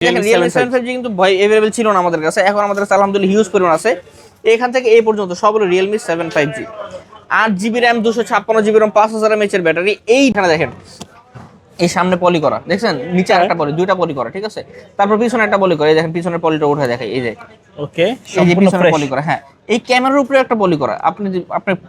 দেখেন Realme 7 5G কিন্তু ভাই अवेलेबल ছিল না আমাদের কাছে, এখন আমাদের কাছে আলহামদুলিল্লাহ হিউজ পরিমাণ আছে। এখান থেকে এই পর্যন্ত সব হলো Realme 7 5G, 8GB RAM, 256GB ROM, 5000 mAh এর ব্যাটারি। এইখানে দেখেন এই সামনে পলি করা, দেখছেন নিচে একটা পলি, দুইটা পলি করা, ঠিক আছে। তারপর পিছনে একটা পলি করা, এই দেখেন পিছনের পলিটা উঠে দেখাই, এই যে ওকে, এই যে সম্পূর্ণ পিছনে ফ্রেশ। পলি করা। হ্যাঁ, এই ক্যামেরার উপরে একটা পলি করা। আপনি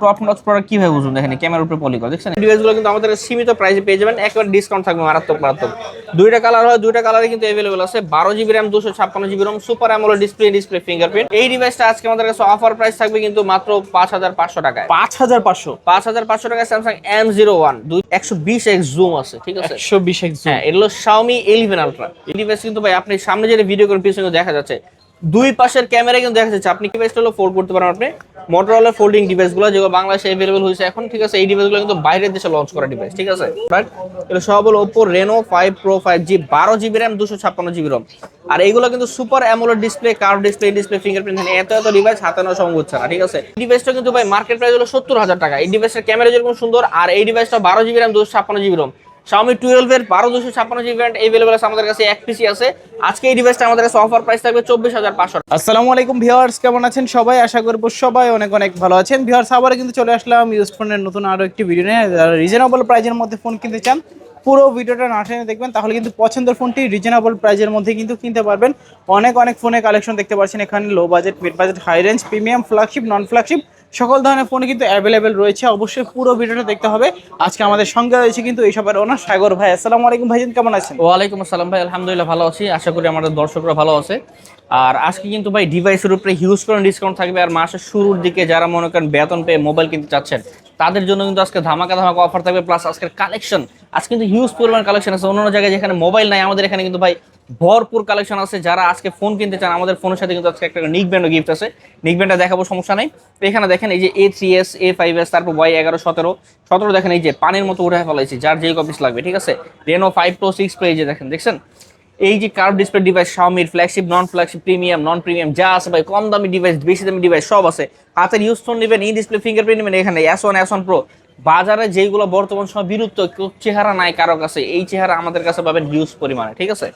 টপ নচ প্রোডাক্ট কিভাবে বুঝুন, দেখেন ক্যামেরার উপরে পলি করা, দেখছেন। ডিভাইসগুলো কিন্তু আমাদের সীমিত প্রাইসে পেয়ে যাবেন, একবার ডিসকাউন্ট থাকবে মারাত্মক মারাত্মক। দুইটা কালার হয়, দুইটা কালারে কিন্তু अवेलेबल আছে। 12GB RAM, 256GB ROM, super AMOLED display fingerprint. এই ডিভাইসটা আজকে আমাদের কাছে অফার প্রাইস থাকবে কিন্তু মাত্র 5500 টাকায়। 5500 5500 টাকায় স্যামসাং M01 120x জুম আছে, ঠিক আছে। 120x zoom. হ্যাঁ, এটা হলো Xiaomi 11 Ultra। এই ডিভাইস কিন্তু ভাই আপনি সামনে যে ভিডিও করেন পিছনে দেখা যাচ্ছে, দুই পাশের ক্যামেরা কিন্তু দেখা যাচ্ছে। আপনি ডিভাইসটা হলো ফোল্ড করতে পারেন আপনি। Motorola ফোল্ডিং ডিভাইসগুলো যেগুলো বাংলাদেশে अवेलेबल হয়েছে এখন, ঠিক আছে। এই ডিভাইসগুলো কিন্তু বাইরের দেশে লঞ্চ করা ডিভাইস, ঠিক আছে। বাট এটা সব হলো Oppo Reno 5 Pro 5G, 12GB RAM, 256GB ROM। আর এইগুলো কিন্তু super AMOLED display, curve display fingerprint. এত ডিভাইস হাতে নেওয়া সম্ভব হচ্ছে না, ঠিক আছে। এই ডিভাইসটা কিন্তু ভাই মার্কেট প্রাইস হলো 70000 টাকা। এই ডিভাইসের ক্যামেরা যেরকম সুন্দর, আর এই ডিভাইসটা 12GB RAM, 256GB ROM। Xiaomi 12 এর 12256GB ভ্যারিয়েন্ট अवेलेबल আছে আমাদের কাছে, এক পিসি আছে। আজকে এই ডিভাইসটা আমাদের কাছে অফার প্রাইস থাকবে 24500। আসসালামু আলাইকুম ভিউয়ার্স, কেমন আছেন সবাই? আশা করব সবাই অনেক অনেক ভালো আছেন। ভিউয়ার্স, আবার কিন্তু চলে আসলাম ইউজড ফোনের নতুন আরো একটি ভিডিও নিয়ে। যারা রিজনেবল প্রাইজের মধ্যে ফোন কিনতে চান, পুরো ভিডিওটা না টেনে দেখবেন, তাহলে কিন্তু পছন্দের ফোনটি রিজনেবল প্রাইজের মধ্যে কিন্তু কিনতে পারবেন। অনেক অনেক ফোনের কালেকশন দেখতে পাচ্ছেন এখানে, low budget, mid budget, high range, premium, flagship, non flagship সকল ধরনের ফোন কিন্তু অ্যাভেলেবেল রয়েছে। অবশ্যই পুরো ভিডিওটা দেখতে হবে। আজকে আমাদের সঙ্গে রয়েছে কিন্তু এইসবের ওনার সাগর ভাই। আসসালামু আলাইকুম ভাইজান, কেমন আছেন? ওয়ালাইকুম আসসালাম ভাই, আলহামদুলিল্লাহ ভালো আছি। আশা করি আমাদের দর্শকরা ভালো আছে। আর আজকে কিন্তু ভাই ডিভাইসের উপরে হিউজ করে ডিসকাউন্ট থাকবে। আর মাসের শুরুর দিকে যারা মনে করেন বেতন পেয়ে মোবাইল কিনতে চাচ্ছেন, তাদের জন্য কিন্তু আজকে ধামাকা ধামাকা অফার থাকবে। প্লাস আজকের কালেকশন, আজকে কিন্তু হিউজ পরিমাণ কালেকশন আছে। অন্যান্য জায়গায় যেখানে মোবাইল নাই, আমাদের এখানে কিন্তু ভাই ভরপুর কালেকশন আছে। যারা আজকে ফোন কিনতে চান, আমাদের ফোনের সাথে কিন্তু আজকে একটা নিক ব্যান্ডও গিফট আছে। নিক ব্যান্ডটা দেখাবো, সমস্যা নাই। তো এখানে দেখেন এই যে A3s, A5s, তারপর Y11, 17 দেখেন এই যে পানির মতো উঠে ফেলাইছি, যার যেই কপিস লাগবে, ঠিক আছে। Reno 5 Pro 6 Pro, এই যে দেখছেন এই যে curve display device, Xiaomi flagship, non flagship, premium, non premium যা আছে ভাই, কম দামি ডিভাইস, বেশি দামি ডিভাইস সব আছে। হাতের ইউজ ফোন নেবেন, ইন ডিসপ্লে ফিঙ্গারপ্রিন্ট নেবেন, এখানে S1 S1 Pro। বাজারে যেগুলো বর্তমান সময় বিলুপ্ত, চেহারা নাই কারো কাছে, এই চেহারা আমাদের কাছে পাবেন হিউজ পরিমাণে, ঠিক আছে।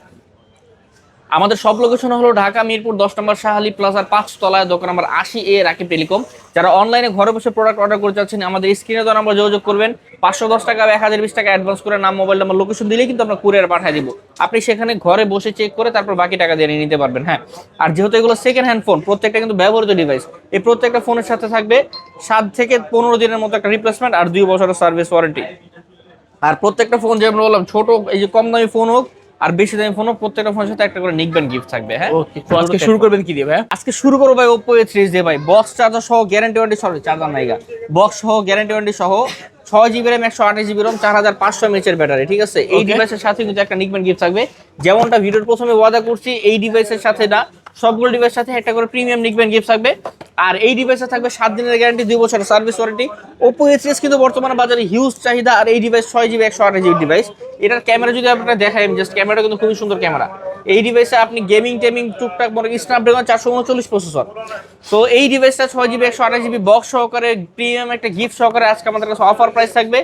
আমাদের সব লোকেশন হলো ঢাকা মিরপুর 10 নম্বর শাহালি প্লাজার 5 তলায়, দোকান নাম্বার 80A, রাকিব টেলিকম। যারা অনলাইনে ঘরে বসে প্রোডাক্ট অর্ডার করতে চাচ্ছেন, আমাদের স্ক্রিনে দেওয়া নাম্বার যোগাযোগ করবেন। 510 টাকা, 1020 টাকা অ্যাডভান্স করে নাম, মোবাইল নাম্বার, লোকেশন দিলেই কিন্তু আমরা কুরিয়ার পাঠিয়ে দিব। আপনি সেখানে ঘরে বসে চেক করে তারপর বাকি টাকা দিয়ে নিতে পারবেন। হ্যাঁ, আর যেহেতু এগুলো সেকেন্ড হ্যান্ড ফোন, প্রত্যেকটা কিন্তু ব্যবহৃত ডিভাইস, এই প্রত্যেকটা ফোনের সাথে থাকবে 7 থেকে 15 দিনের মতো একটা রিপ্লেসমেন্ট আর 2 বছরের সার্ভিস ওয়ারেন্টি। আর প্রত্যেকটা ফোন, যেমন বললাম, ছোট এই যে কম দামি ফোন হোক আর বেশি দামি ফোন হোক, প্রত্যেকটা ফোনের সাথে একটা করে নিক ব্যান্ড গিফট থাকবে। হ্যাঁ, ওকে, তো আজকে শুরু করবেন কি দিয়ে ভাই? আজকে শুরু করবো ভাই Oppo A3s দিয়ে ভাই। বক্স চার্জার সহ, গ্যারান্টি ওয়ারেন্টি সহ, চার্জার নাইগা, বক্স সহ, গ্যারান্টি ওয়ারেন্টি সহ, 6GB RAM, 128GB ROM, 4500 mAh এর ব্যাটারি, ঠিক আছে। এই ডিভাইসের সাথে কিন্তু একটা নিক ব্যান্ড গিফট থাকবে। যেমনটা ভিডিওর প্রথমে ওয়াদা করছি, এই ডিভাইসের সাথে না, সবগুলো ডিভাইসের সাথে একটা করে প্রিমিয়াম নিক ব্যান্ড গিফট থাকবে। আর এই ডিভাইসে থাকবে 7 দিনের গ্যারান্টি, 2 বছরের সার্ভিস ওয়ারেন্টি। Oppo A3s কিন্তু বর্তমানে বাজারে হিউজ চাহিদা। আর এই ডিভাইস 6GB 128GB ডিভাইস। এটার ক্যামেরা যদি আপনারা দেখাই, জাস্ট ক্যামেরাটা কিন্তু খুবই সুন্দর ক্যামেরা। এই ডিভাইসে আপনি গেমিং টেমিং টুকটাক মনে করেন, স্ন্যাপড্রাগন 439 প্রসেসর। তো এই ডিভাইসটা 6GB 128GB বক্স সহকারে, প্রিমিয়াম একটা গিফট সহকারে আজকে আমাদের কাছে অফার প্রাইস থাকবে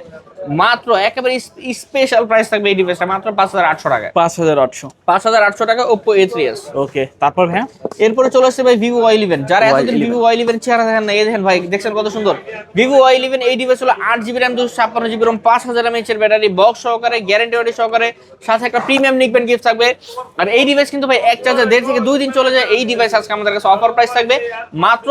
মাত্র, একেবারে স্পেশাল প্রাইস থাকবে এই ডিভাইসটা মাত্র 5800 টাকা। 5800 টাকা Oppo A3s। ওকে, তারপর হ্যাঁ, এরপরে চলে আসছে ভাই Vivo Y11। যারা এতদিন Vivo Y11 চেহারা দেখেন না, এই দেখেন ভাই, দেখছেন কত সুন্দর Vivo Y11। এই ডিভাইস হলো 8GB RAM, 256GB ROM, 5000 mAh এর ব্যাটারি, বক্স সহকারে, গ্যারান্টি ওয়ারেন্টি সহকারে, সাথে একটা প্রিমিয়াম নিক ব্যান্ড গিফট থাকবে। আর এই ডিভাইস কিন্তু ভাই এক চার্জে 1.5 থেকে 2 দিন চলে যায়। এই ডিভাইস আজকে আমাদের কাছে অফার প্রাইস থাকবে মাত্র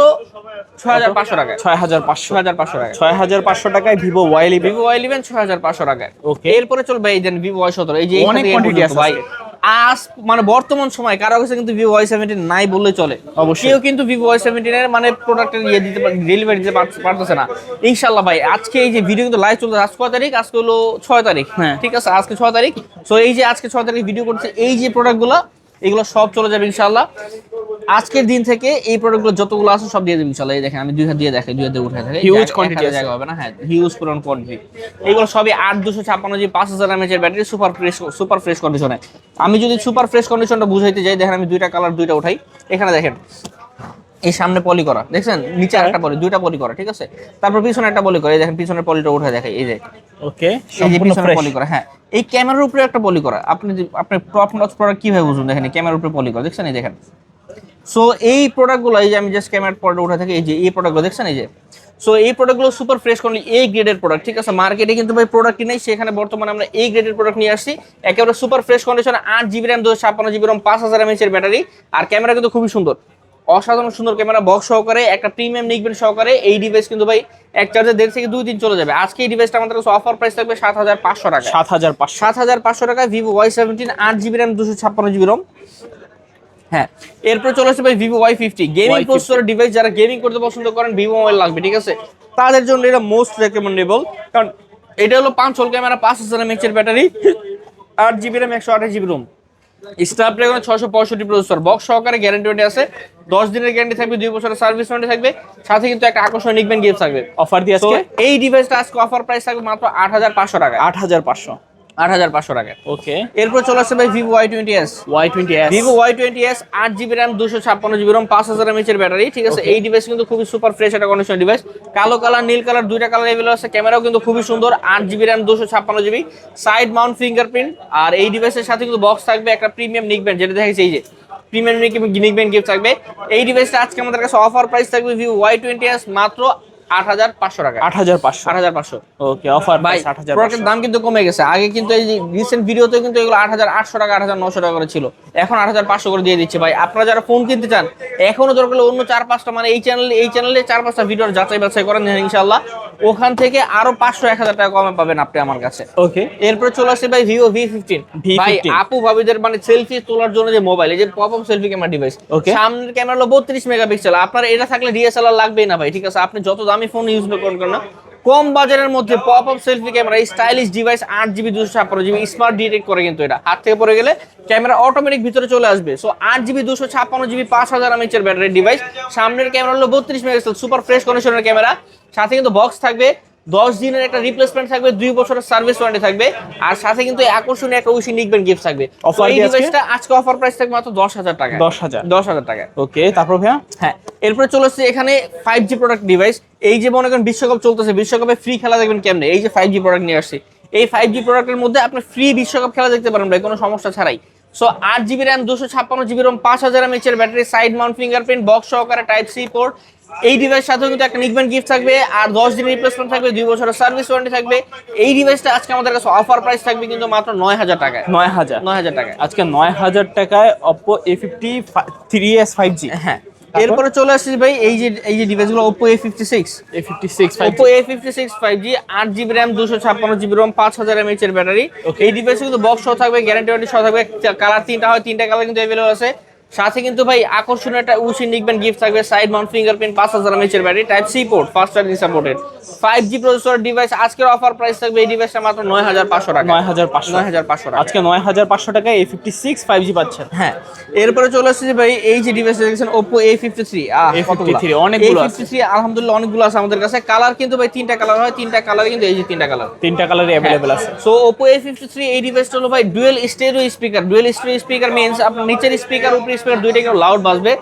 6500 টাকা। 6500 টাকায় Vivo Y11। 6500 টাকায়। ওকে, এরপরে চলবে এই দেন Vivo Y17। এই যে অনেক কোয়ান্টিটি আছে ভাই, আজ মানে বর্তমান সময় কারো কাছে কিন্তু Vivo Y17 নাই বললেই চলে। অবশ্যই কেউ কিন্তু Vivo Y17 এর মানে প্রোডাক্টের ইয়ে দিতে ডেলিভারি দিতে পারতেছে না। ইনশাআল্লাহ ভাই, আজকে এই যে ভিডিও কিন্তু লাইভ চলছে, আজ কয় তারিখ? আজকে হলো 6 তারিখ। হ্যাঁ, ঠিক আছে, আজকে 6 তারিখ। সো এই যে আজকে 6 তারিখ ভিডিও করছে, এই যে প্রোডাক্টগুলো, এগুলো সব চলে যাবে ইনশাআল্লাহ। আজকের দিন থেকে এই প্রোডাক্টগুলো যতগুলো আছে সব দিয়ে দেব ইনশাআল্লাহ। এই দেখেন আমি 2 হাত দিয়ে দেখাই, 2 হাত দিয়ে উঠাই দেখাই, হিউজ কোয়ান্টিটি জায়গা হবে না। হ্যাঁ, হিউজ পরিমাণ কোয়ান্টিটি। এগুলো সবই 8256GB 5000 mAh এর ব্যাটারি, সুপার ফ্রেশ কন্ডিশনে। আমি যদি সুপার ফ্রেশ কন্ডিশনটা বুঝাইতে যাই, দেখেন আমি দুইটা কালার দুইটা উঠাই। এখানে দেখেন এই সামনে পলি করা দেখছেন, নিচে একটা পলি, দুইটা পলি করা, ঠিক আছে। তারপর পিছনে একটা পলি করা, এই দেখেন পিছনের পলিটা উঠে দেখে, এই যে ওকে, এই যে সম্পূর্ণ পিছনে ফ্রেশ। পলি করা। হ্যাঁ, এই ক্যামেরার উপরে একটা পলি করা। আপনি টপ নচ প্রোডাক্ট কিভাবে বুঝুন, দেখেন ক্যামেরার উপরে পলি করা, দেখছেন এই দেখেন। সো এই প্রোডাক্টগুলো, এই যে আমি জাস্ট ক্যামেরার পরে উঠে থাকি, এই যে এই প্রোডাক্টগুলো দেখছেন, এই যে সো এই প্রোডাক্টগুলো সুপার ফ্রেশ কোয়ালিটি, এই গ্রেডের প্রোডাক্ট, ঠিক আছে। মার্কেটে কিন্তু ভাই প্রোডাক্টই নেই, সেখানে বর্তমানে আমরা এই গ্রেডের প্রোডাক্ট নিয়ে আসছি, একেবারে সুপার ফ্রেশ কন্ডিশনে। 8 GB RAM, 256 GB ROM, 5000 mAh এর ব্যাটারি, আর ক্যামেরা কিন্তু খুবই সুন্দর, অসাধারণ সুন্দর ক্যামেরা, বক্স সহকারে, একটা প্রিমিয়াম নিকবেন সহকারে। এই ডিভাইস কিন্তু ভাই এক চার্জে 1.5 থেকে 2 দিন চলে যাবে। আজকে এই ডিভাইসটা আমাদের কাছে অফার প্রাইস থাকবে 7500 টাকা। 7500 টাকা Vivo Y17, 8 GB RAM, 256 GB ROM। হ্যাঁ, এরপর চলে আসছে ভাই Vivo Y50, gaming processor device. যারা গেমিং করতে পছন্দ করেন, ভিভো মোবাইল লাগবে, ঠিক আছে, তাদের জন্য এটা মোস্ট রেকমেন্ডেবল। কারণ এটা হলো 5 হোল ক্যামেরা, 5000 mAh এর battery, 8 GB RAM, 128 GB ROM, Snapdragon 665 processor, box সহকারে, গ্যারান্টি ওয়ারেন্টি আছে, 10 দিনের গ্যারান্টি থাকবে, 2 বছরের সার্ভিস ওয়ারেন্টি থাকবে, সাথে কিন্তু একটা আকর্ষণীয় নিকবেন গিফট থাকবে। অফার দিয়ে আজকে এই ডিভাইসটা আজকে অফার প্রাইস থাকবে মাত্র 8500 টাকা। 8500 টাকা। ওকে, এরপর চলে আসছে ভাই Vivo Y20s। Vivo Y20s 8 GB RAM, 256 GB ROM, 5000 mAh এর ব্যাটারি, ঠিক আছে। এই ডিভাইস কিন্তু খুবই সুপার ফ্রেশ একটা কন্ডিশন ডিভাইস, কালো কালার, নীল কালার, দুইটা কালার अवेलेबल আছে। ক্যামেরাও কিন্তু খুবই সুন্দর, 8 GB RAM, 256 GB, side mount fingerprint. আর এই ডিভাইসের সাথে কিন্তু বক্স থাকবে, একটা প্রিমিয়াম নিকবেন, যেটা দেখেছি এই যে প্রিমিয়াম নিকবেন গিফট থাকবে। এই ডিভাইসটা আজকে আমাদের কাছে অফার প্রাইস থাকবে ভিভো Y20s মাত্র 8500 টাকা। 8500। ওকে, অফার ভাই প্রাইস 8500। প্রোডাক্টের দাম কিন্তু কমে গেছে। আগে কিন্তু এই রিসেন্ট ভিডিওতে কিন্তু এগুলো 8800 টাকা, 8900 টাকা করে ছিল, এখন 8500 করে দিয়ে দিচ্ছে। ভাই আপনারা যারা ফোন কিনতে চান, এখনো দরকার হলে অন্য 4-5টা, মানে এই চ্যানেলে 4-5টা ভিডিওর যাচাই বাছাই করেন ইনশাআল্লাহ, ওখান থেকে আরো 500-1000 টাকা কমে পাবেন আপনি আমার কাছে। ওকে, এরপরে চলে আসছে ভাই ভিভো V15। ভাই আপু ভাবিদের মানে সেলফি তোলার জন্য যে মোবাইল, এই যে pop up selfie camera device, সামনের ক্যামেরা হলো 32 মেগাপিক্সেল। আপনার এটা থাকলে DSLR লাগবেই না ভাই, ঠিক আছে। আপনি যত দামি ফোন ইউজ করেন না, কম বাজারের মধ্যে pop up selfie camera, stylish device, 8 GB 256 GB, smart detect করে কিন্তু এটা হাত থেকে পড়ে গেলে ক্যামেরা অটোমেটিক ভিতরে চলে আসবে। সো 8 GB 256 GB, 5000 mAh এর ব্যাটারি ডিভাইস, সামনের ক্যামেরা হলো 32 মেগাপিক্সেল, সুপার ফ্রেশ কন্ডিশনের ক্যামেরা, সাথে কিন্তু বক্স থাকবে, 10 দিনের একটা রিপ্লেসমেন্ট থাকবে, 2 বছরের সার্ভিস ওয়ারেন্টি থাকবে, আর সাথে কিন্তু আকর্ষণীয় একটা উইশি নিকবেন গিফট থাকবে। এই ডিভাইসটা আজকে অফার প্রাইস থাকবে মাত্র 10000 টাকা। 10000 টাকা। ওকে, তারপর ভাইয়া হ্যাঁ, এরপরে চলে আসছে এখানে 5G প্রোডাক্ট ডিভাইস। এই যে মনে করেন বিশ্বকাপ চলতেছে, বিশ্বকাপে ফ্রি খেলা দেখবেন কেমনে, এই যে 5G প্রোডাক্ট নিয়ে আসছি, এই 5G প্রোডাক্টের মধ্যে আপনি ফ্রি বিশ্বকাপ খেলা দেখতে পারেন ভাই, কোনো সমস্যা ছাড়াই। So 8 GB RAM, 256 GB ROM, 5000 mAh এর battery, side mount fingerprint, box সহকারে, টাইপ সি পোর্ট। এই ডিভাইস সাথে কিন্তু একটা নিকবেন গিফট থাকবে, আর 10 দিনের রিপ্লেসমেন্ট থাকবে, 2 বছরের সার্ভিস ওয়ারেন্টি থাকবে। এই ডিভাইসটা আজকে আমাদের কাছে অফার প্রাইস থাকবে কিন্তু মাত্র 9000 টাকায়। 9000 টাকায় আজকে 9000 টাকায় Oppo A50 3s 5G। হ্যাঁ, এরপরে চলে আসছি ভাই এই যে ডিভাইসগুলো, Oppo A56 Oppo A56 5G, 8 GB RAM, 256 GB ROM, 5000 mAh এর ব্যাটারি। এই ডিভাইসে কিন্তু বক্স সহ থাকবে, গ্যারান্টি ওয়ারেন্টি সহ থাকবে, কালার 3টা হয়, 3টা কালার কিন্তু अवेलेबल আছে। সাথে কিন্তু ভাই আকর্ষণীয় একটা উইশি নিকবেন গিফট থাকবে, সাইড মাউন্ট ফিঙ্গারপ্রিন্ট, 5000 mAh এর battery, type C port, fast charging supported, 5G processor device. আজকের অফার প্রাইস থাকবে এই ডিভাইসটা মাত্র 9500 টাকা। 9500 টাকা। আজকে 9500 টাকায় A56 5G পাচ্ছেন। হ্যাঁ, এরপরে চলে আসছে যে ভাই এই যে ডিভাইসটা দেখছেন Oppo A53। A53 অনেকগুলো আছে। A53 আলহামদুলিল্লাহ অনেকগুলো আছে আমাদের কাছে। কালার কিন্তু ভাই 3টা কালার হয়, 3টা কালারে কিন্তু এই যে 3টা কালারই अवेलेबल আছে। সো Oppo A53 এই ডিভাইসটা হলো ভাই ডুয়াল স্টেরিও স্পিকার মিন্স আপনার নিচের স্পিকার উপরের স্পিকার দুইটাই কিন্তু লাউড বাজবে।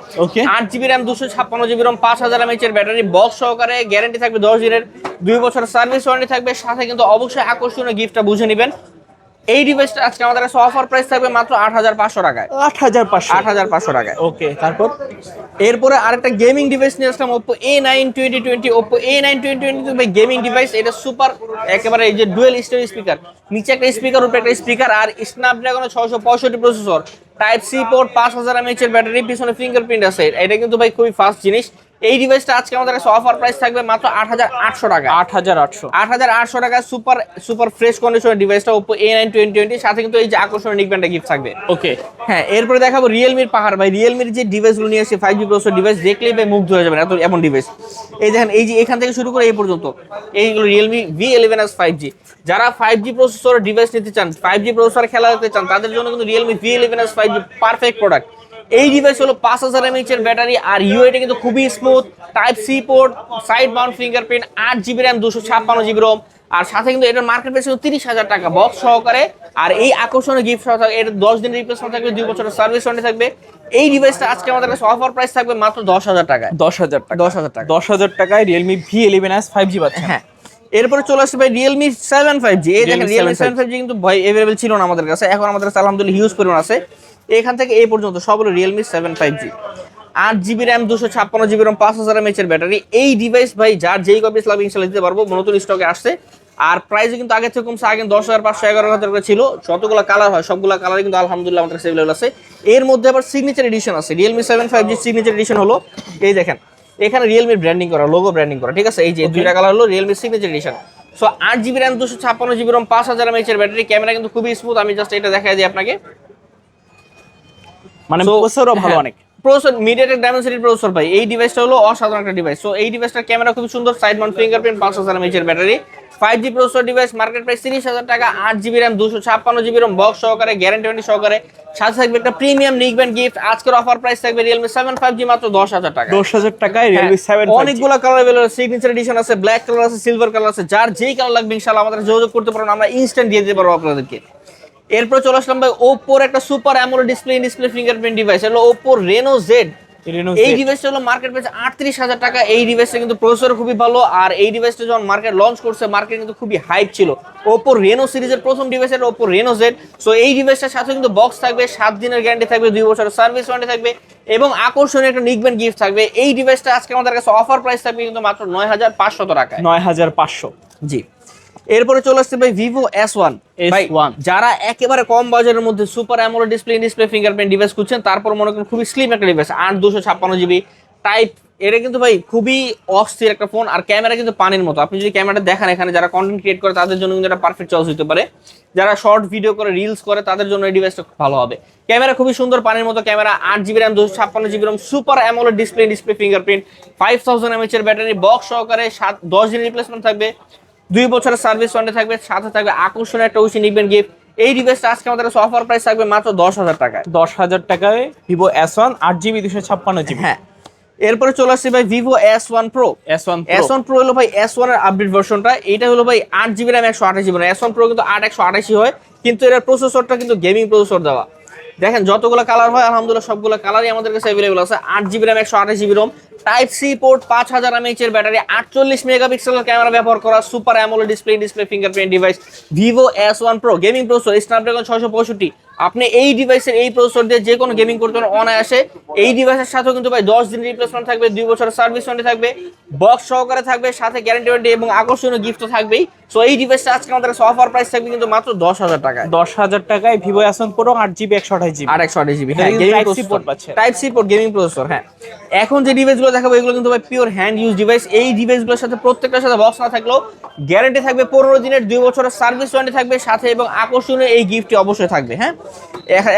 8 GB RAM, 256 GB ROM, 5000 mAh এর ব্যাটারি, বক্স সহকারে, গ্যারান্টি থাকবে 10 দিনের, 2 বছরের সার্ভিস ওয়ারেন্টি থাকবে, সাথে কিন্তু অবশ্যই আকর্ষণীয় গিফটটা বুঝে নেবেন। এই ডিভাইসটা আজকে আমাদের কাছে অফার প্রাইস থাকবে মাত্র 8500 টাকায়। 8500 টাকায়। ওকে, তারপর এরপরে আরেকটা গেমিং ডিভাইস নিয়ে আসলাম, Oppo A9 2020। Oppo A9 2020 ভাই গেমিং ডিভাইস, এটা সুপার একেবারে এই যে ডুয়াল স্টেরিও স্পিকার, নিচে একটা স্পিকার উপরে একটা স্পিকার, আর Snapdragon 665 processor, type C port, 5000 mAh এর ব্যাটারি, পিছনে ফিঙ্গারপ্রিন্ট আছে। এটা কিন্তু ভাই খুবই ফাস্ট জিনিস। এই ডিভাইসটা আজকে আমাদের কাছে অফার প্রাইস থাকবে মাত্র 8800 টাকা। 8800 টাকা সুপার ফ্রেশ কন্ডিশনের ডিভাইসটা Oppo A9 2020, সাথে কিন্তু এই যে আকর্ষণীয় নিকবেনটা গিফট থাকবে। ওকে, হ্যাঁ, এরপরে দেখাবো রিয়েলমির পাহাড়। ভাই রিয়েলমির যে ডিভাইসগুলো নিয়ে আসে 5G প্রসেসর ডিভাইস, দেখলেই ভাই মুগ্ধ হয়ে যাবেন, এত এমন ডিভাইস। এই দেখেন, এই যে এখান থেকে শুরু করে এই পর্যন্ত এইগুলো রিয়েলমি V11s 5G। যারা 5G প্রসেসর ডিভাইস নিতে চান, 5G প্রসেসর খেলা দেখতে চান, তাদের জন্য কিন্তু Realme V11s 5G perfect product. এই ডিভাইস হলো 5000 mAh এর ব্যাটারি, আর ইউআইটা কিন্তু খুবই smooth, type C port, side mount fingerprint, 8 GB RAM, 256 GB ROM, আর সাথে কিন্তু এটার মার্কেট প্রাইস 30,000 টাকা বক্স সহকারে। আর এই আকর্ষণীয় গিফট সহ থাকবে, এর 10 দিনের রিপ্লেসমেন্ট থাকবে, 2 বছরের সার্ভিস ওয়ারেন্টি থাকবে। এই ডিভাইসটা আজকে আমাদের কাছে অফার প্রাইস থাকবে মাত্র 10,000 টাকায়। 10,000 টাকা। 10,000 টাকা। 10,000 টাকায় Realme V11s 5G পাচ্ছেন। হ্যাঁ, এরপরে চলে আসছে ভাই Realme 7 5G। এই দেখেন Realme 7 5G কিন্তু ভাই अवेलेबल ছিল না আমাদের কাছে, এখন আমাদের কাছে আলহামদুলিল্লাহ হিউজ পরিমাণ আছে। এখান থেকে এই পর্যন্ত সব হলো Realme 7 5G। 8GB RAM, 256GB ROM, 5000 mAh এর ব্যাটারি। এই ডিভাইস ভাই যার যেই কপিস লাগবে ইনশাআল্লাহ দিতে পারবো, নতুন স্টকে আসছে। আর প্রাইসে কিন্তু আগে থেকে কমছে, আগে 10,500 11,000 করে ছিল। যতগুলো কালার হয় সবগুলো কালারই কিন্তু আলহামদুলিল্লাহ আমাদের কাছে अवेलेबल আছে। এর মধ্যে আবার সিগনেচার এডিশন আছে, Realme 7 5G সিগনেচার এডিশন হলো এই দেখেন, এখানে Realme ব্র্যান্ডিং করা, লোগো ব্র্যান্ডিং করা, ঠিক আছে। এই যে দুইটা কালার হলো Realme signature addition. So 8GB RAM, 256GB ROM, 5000 mAh এর ব্যাটারি। ক্যামেরা কিন্তু খুবই স্মুথ, আমি জাস্ট এটা দেখাই দিই আপনাকে। মানে প্রসেসরও ভালো অনেক। প্রসেসর মিডিয়াটেক ডায়মেনসিটি প্রসেসর ভাই। এই ডিভাইসটা হলো অসাধারণ একটা ডিভাইস। সো এই ডিভাইসটার ক্যামেরা খুব সুন্দর, সাইড মাউন্ট ফিঙ্গারপ্রিন্ট, 5000 mAh এর battery, 5G processor device, market price 30,000 টাকা। 8GB RAM, 256GB ROM, box সহকারে, গ্যারান্টি ওয়ারেন্টি সহকারে, সাথে থাকবে একটা প্রিমিয়াম নিকব্যান্ড গিফট। আজকের অফার প্রাইস থাকবে Realme 7 5G মাত্র 10,000 টাকা। 10,000 টাকায় Realme 7 5G। অনেকগুলো কালার अवेलेबल আছে, সিগনেচার এডিশন আছে, ব্ল্যাক কালার আছে, সিলভার কালার আছে। যার যেই কালার লাগবে ইনশাআল্লাহ আমাদের যোগাযোগ করতে পারেন, আমরা ইনস্ট্যান্ট দিয়ে দিতে পারবো আপনাদেরকে। এরপর চলে আসলাম ভাই ওপ্পোর একটা super AMOLED display fingerprint device, হলো ওপ্পো রেনো জেড। এই ডিভাইসটা হলো মার্কেট প্রাইস 38,000 টাকা। এই ডিভাইসটা কিন্তু প্রসেসর খুবই ভালো, আর এই ডিভাইসটা যখন মার্কেট লঞ্চ করছে মার্কেট কিন্তু খুবই হাইপ ছিল। ওপ্পো রেনো সিরিজের প্রথম ডিভাইস এটা ওপ্পো রেনো জেড। সো এই ডিভাইসটার সাথে কিন্তু বক্স থাকবে, 7 দিনের গ্যারান্টি থাকবে, 2 বছরের সার্ভিস ওয়ারেন্টি থাকবে, এবং আকর্ষণীয় একটা নিকব্যান্ড গিফট থাকবে। এই ডিভাইসটা আজকে আমাদের কাছে অফার প্রাইস থাকবে কিন্তু মাত্র 9,500 টাকায়। 9,500। জি। এরপরে চলে আসছে ভাই Vivo S1। যারা একেবারে কম বাজেটের মধ্যে super AMOLED display fingerprint device খুঁজছেন, তারপর মনে করেন খুবই স্লিম একটা ডিভাইস, 8 256GB টাইপ, এটা কিন্তু ভাই খুবই অস্থির একটা ফোন। আর ক্যামেরা কিন্তু পানির মতো, আপনি যদি ক্যামেরাটা দেখেন এখানে, যারা কন্টেন্ট ক্রিয়েট করে তাদের জন্য কিন্তু এটা পারফেক্ট চয়েস হতে পারে। যারা শর্ট ভিডিও করে, রিলস করে, তাদের জন্য এই ডিভাইসটা খুব ভালো হবে। ক্যামেরা খুবই সুন্দর, পানির মতো camera, 8GB RAM, 256GB ROM, super AMOLED display fingerprint, 5000 mAh এর ব্যাটারি, বক্স সহকারে, 10 দিনের রিপ্লেসমেন্ট থাকবে, 2 বছরের সার্ভিস ওয়ারেন্টি থাকবে, সাথে থাকবে আকর্ষণীয় একটা উইশ নিকবেন গিফট। এই ডিভাইসটা আজকে আমাদের কাছে অফার প্রাইস থাকবে মাত্র 10,000 টাকায়। 10,000 টাকায় Vivo S1 8GB 256GB। হ্যাঁ, এরপরে চলে আসছে ভাই Vivo S1 Pro। S1 Pro হলো ভাই S1 এর আপডেট ভার্সনটা। এটা হলো ভাই 8GB RAM, 128GB RAM। S1 Pro কিন্তু 8 128 হয়, কিন্তু এর প্রসেসরটা কিন্তু গেমিং প্রসেসর দেওয়া। দেখেন যতগুলো কালার হয় আলহামদুলিল্লাহ সবগুলো কালারই আমাদের কাছে अवेलेबल আছে। 8GB RAM, 128GB ROM, type C port, 5000 mAh এর ব্যাটারি, 48 মেগাপিক্সেলের ক্যামেরা ব্যবহার করা, super AMOLED display fingerprint device, Vivo S1 Pro, gaming processor, Snapdragon 665। আপনি এই ডিভাইসের এই প্রসেসর দিয়ে যে কোনো গেমিং করতে পারেন অনায়াসে। এই ডিভাইসের সাথেও কিন্তু ভাই 10 দিন রিপ্লেসমেন্ট থাকবে, 2 বছরের সার্ভিস ওয়ারেন্টি থাকবে, বক্স সহকারে থাকবে, সাথে গ্যারান্টি ওয়ারেন্টি এবং আকর্ষণীয় গিফট তো থাকবেই। সো এই ডিভাইসটা আজকে আমাদের কাছে অফার প্রাইস থাকবে কিন্তু মাত্র 10,000 টাকায়। 10,000 টাকায় Vivo S1 Pro 8GB 128GB। 128GB, হ্যাঁ, gaming processor, type C port, gaming processor. হ্যাঁ, এখন যে ডিভাইসগুলো দেখাবো এগুলো কিন্তু ভাই পিওর হ্যান্ড ইউজ ডিভাইস। এই ডিভাইসগুলোর সাথে প্রত্যেকটার সাথে বক্স না থাকলেও গ্যারান্টি থাকবে 15 দিনের, 2 বছরের সার্ভিস ওয়ারেন্টি থাকবে সাথে, এবং আকর্ষণীয় এই গিফটটি অবশ্যই থাকবে। হ্যাঁ,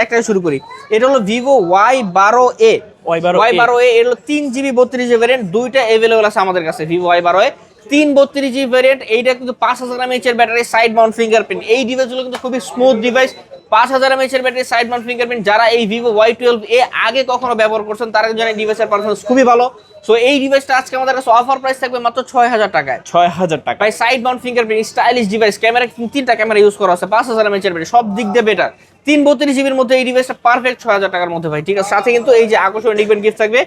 একটা শুরু করি। এটা হলো Vivo Y12A। Y12A এর হলো 3GB 32GB ভ্যারিয়েন্ট, দুইটা अवेलेबल আছে আমাদের কাছে। Vivo Y12A 332GB ভ্যারিয়েন্ট, এইটা কিন্তু 5000 mAh এর ব্যাটারি, সাইড মাউন্ট ফিঙ্গারপ্রিন্ট। এই ডিভাইসগুলো কিন্তু খুবই স্মুথ ডিভাইস, 5000 mAh এর ব্যাটারি, সাইড মাউন্ট ফিঙ্গারপ্রিন্ট। যারা এই Vivo Y12A আগে কখনো ব্যবহার করছেন তারা জানেন ডিভাইসের পারফরম্যান্স খুবই ভালো। সো এই ডিভাইসটা আজকে আমাদের কাছে অফার প্রাইস থাকবে মাত্র 6,000 টাকায়। 6,000 টাকা। ভাই side mount fingerprint, stylish device, camera তিনটা ক্যামেরা ইউজ করা আছে, 5000 mAh এর ব্যাটারি, সব দিক দিয়ে বেটার। 332GBর মধ্যে এই ডিভাইসটা পারফেক্ট 6,000 টাকার মধ্যে ভাই, ঠিক আছে। সাথে কিন্তু এই যে আকর্ষণীয় নিকবেন গিফট থাকবে,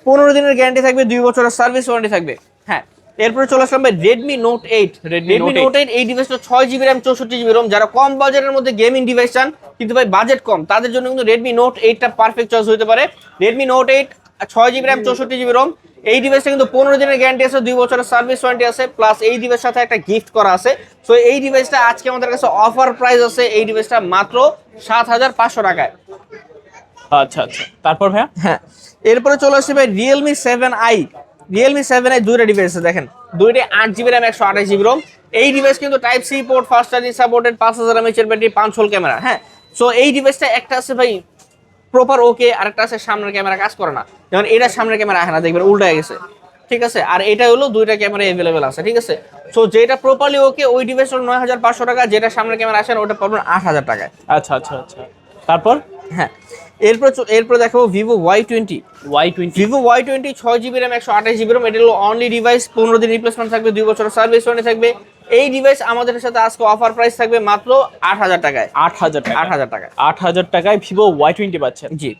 15 দিনের গ্যারান্টি থাকবে, 2 বছরের সার্ভিস ওয়ারেন্টি থাকবে। হ্যাঁ, এরপরে চলে আসলাম ভাই Redmi Note 8। Redmi Note 8 এই ডিভাইসটা 6GB RAM, 64GB ROM। যারা কম বাজেটের মধ্যে গেমিং ডিভাইস চান কিন্তু ভাই বাজেট কম, তাদের জন্য কিন্তু Redmi Note 8টা পারফেক্ট চয়েস হতে পারে। Redmi Note 8 6GB RAM, 64GB ROM। এই ডিভাইসটা কিন্তু 15 দিনের গ্যারান্টি আছে, 2 বছরের সার্ভিস ওয়ারেন্টি আছে, প্লাস এই ডিভাইসের সাথে একটা গিফট করা আছে। সো এই ডিভাইসটা আজকে আমাদের কাছে অফার প্রাইস আছে, এই ডিভাইসটা মাত্র 7,500 টাকায়। আচ্ছা আচ্ছা, তারপর ভাইয়া? হ্যাঁ, এরপরে চলে আসছে ভাই Realme 7i। Realme 7i দুইটা ডিভাইস আছে, দেখেন দুইটাই 8GB RAM, 128GB ROM। এই ডিভাইস কিন্তু type C port, fast charging supported, 5000 mAh এর ব্যাটারি, 5 হোল ক্যামেরা। হ্যাঁ, সো এই ডিভাইসটা একটা আছে ভাই প্রপার ওকে, আর একটা আছে সামনের ক্যামেরা কাজ করে না। যেমন এটা সামনের ক্যামেরা আসে না, দেখবেন উল্টা হয়ে গেছে, ঠিক আছে। আর এটা হলো দুইটা ক্যামেরা अवेलेबल আছে, ঠিক আছে। সো যেটা প্রপারলি ওকে ওই ডিভাইস হলো 9,500 টাকা, যেটা সামনের ক্যামেরা আসে না ওটা পাবেন 8,000 টাকায়। আচ্ছা আচ্ছা আচ্ছা, তারপর? হ্যাঁ, এরপর দেখাবো Vivo Y20। Vivo Y20 6 GB RAM 128 GB RAM, এটা হলো অনলি ডিভাইস, 15 দিন রিপ্লেসমেন্ট থাকবে, 2 বছরের সার্ভিস ওয়ারেন্টি থাকবে। এই ডিভাইস আমাদের সাথে আজকে অফার প্রাইস থাকবে মাত্র 8,000 টাকায়। 8,000 টাকায় 8,000 টাকায় ভিভো Y20 পাচ্ছেন। জি।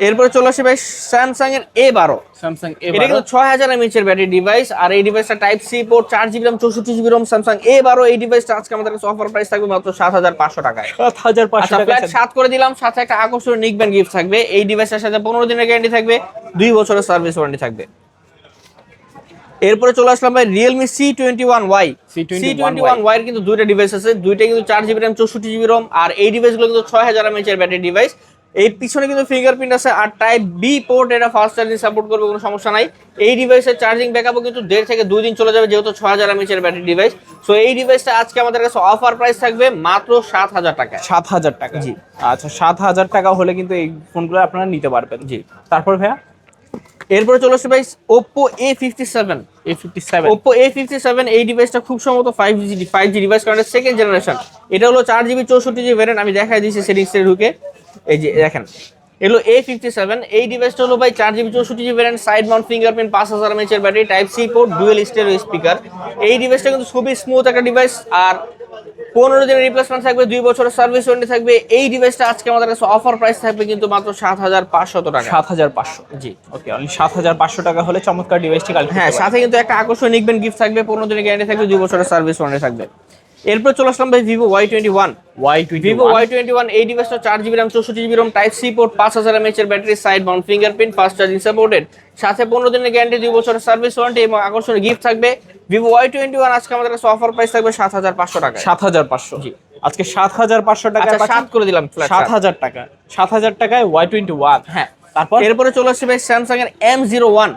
এরপরে চলে আসে ভাই স্যামসাং এর A12। স্যামসাং এটা কিন্তু 6000 mAh এর ব্যাটারি ডিভাইস, আর এই ডিভাইসটা type C port, 4 GB RAM 64 GB RAM, Samsung A12। এই ডিভাইসটা আজকে আমাদের কাছে অফার প্রাইস থাকবে মাত্র 7,500 টাকায়। 7,500 টাকা ফ্ল্যাট 7 করে দিলাম, সাথে একটা আকর্ষণীয় নিকব্যান্ড গিফট থাকবে। এই ডিভাইসের সাথে 15 দিনের গ্যারান্টি থাকবে, 2 বছরের সার্ভিস ওয়ারেন্টি থাকবে। এরপরে চলে আসলাম ভাই Realme C21Y। C21Y এর কিন্তু দুইটা ডিভাইস আছে, দুইটাই কিন্তু 4 GB RAM 64 GB ROM, আর এই ডিভাইসগুলো কিন্তু 6000 mAh এর ব্যাটারি ডিভাইস। এই পিছনে কিন্তু ফিঙ্গারপ্রিন্ট আছে, আর টাইপ বি পোর্ট, এটা ফাস্ট চার্জিং সাপোর্ট করবে, কোনো সমস্যা নাই। এই ডিভাইসের চার্জিং ব্যাকআপও কিন্তু 1.5 থেকে 2 দিন চলে যাবে, যেহেতু 6000 mAh এর ব্যাটারি ডিভাইস। সো এই ডিভাইসটা আজকে আমাদের কাছে অফার প্রাইস থাকবে মাত্র 7,000 টাকায়। 7,000 টাকা। জি। আচ্ছা, 7,000 টাকা হলে কিন্তু এই ফোনগুলো আপনারা নিতে পারবেন। জি। তারপর ভাইয়া এরপরে চলে আসছে ভাই Oppo A57। Oppo A57 এই ডিভাইসটা খুব সম্ভবত 5G ডিভাইস, কারণ সেকেন্ড জেনারেশন। এটা হলো 4GB 64GB ভ্যারিয়েন্ট। আমি দেখাই দিয়েছি সেটিংসে ঢুকে, এই যে দেখেন এগুলো A57। এই ডিভাইসটা হলো ভাই 4GB 64GB variant, side mount fingerprint, 5000 mAh এর battery, type C port, dual stereo speaker. এই ডিভাইসটা কিন্তু খুবই স্মুথ একটা ডিভাইস, আর 15 দিনের রিপ্লেসমেন্ট থাকবে, 2 বছরের সার্ভিস ওয়ারেন্টি থাকবে। এই ডিভাইসটা আজকে আমাদের কাছে অফার প্রাইস থাকবে কিন্তু মাত্র 7,500 টাকা। 7,500। জি। ওকে, অনলি 7,500 টাকা হলে চমৎকার ডিভাইসটি কালেক্ট করতে হ্যাঁ, পারবেন। সাথে কিন্তু একটা আকর্ষণীয় নিকবেন গিফট থাকবে, 15 দিনের গ্যারান্টি থাকবে, 2 বছরের সার্ভিস ওয়ারেন্টি থাকবে। এরপর চলে আসলাম ভাই ভিভো Y21। ভিভো Y21 এই ডিভাইসটা 4GB RAM 64GB ROM, type C port, 5000 mAh এর battery, side mount fingerprint, fast charging supported, সাথে 15 দিনের গ্যারান্টি, 2 বছরের সার্ভিস ওয়ারেন্টি এবং আকর্ষণীয় গিফট থাকবে। ভিভো Y21 আজকে আমাদের কাছে অফার প্রাইস থাকবে 7,500 টাকা। 7,500। জি। আজকে 7,500 টাকা আচ্ছা, 7 করে দিলাম, ফ্ল্যাট 7,000 টাকা। 7,000 টাকায় Y21। হ্যাঁ। তারপর এরপরে চলে আসছে ভাই স্যামসাং এর M01।